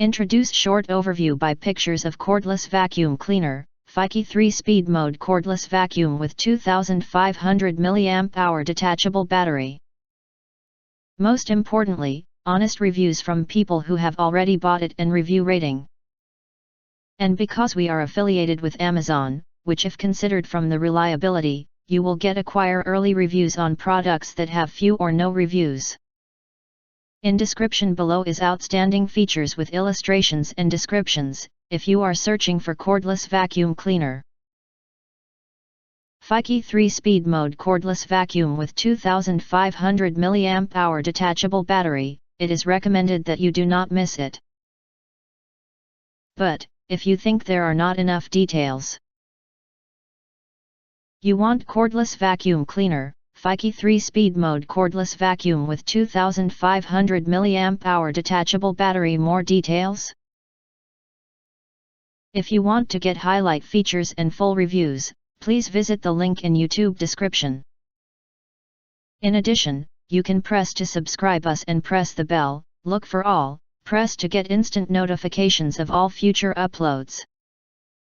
Introduce short overview by pictures of cordless vacuum cleaner, Fykee 3-speed mode cordless vacuum with 2500 mAh detachable battery. Most importantly, honest reviews from people who have already bought it and review rating. And because we are affiliated with Amazon, which if considered from the reliability, you will acquire early reviews on products that have few or no reviews. In description below is outstanding features with illustrations and descriptions, if you are searching for cordless vacuum cleaner. Fykee 3-speed mode cordless vacuum with 2500 mAh detachable battery, it is recommended that you do not miss it. But, if you think there are not enough details, you want cordless vacuum cleaner, Fykee 3-speed mode cordless vacuum with 2500 mAh detachable battery. More details? If you want to get highlight features and full reviews, please visit the link in YouTube description. In addition, you can press to subscribe us and press the bell, look for all, press to get instant notifications of all future uploads.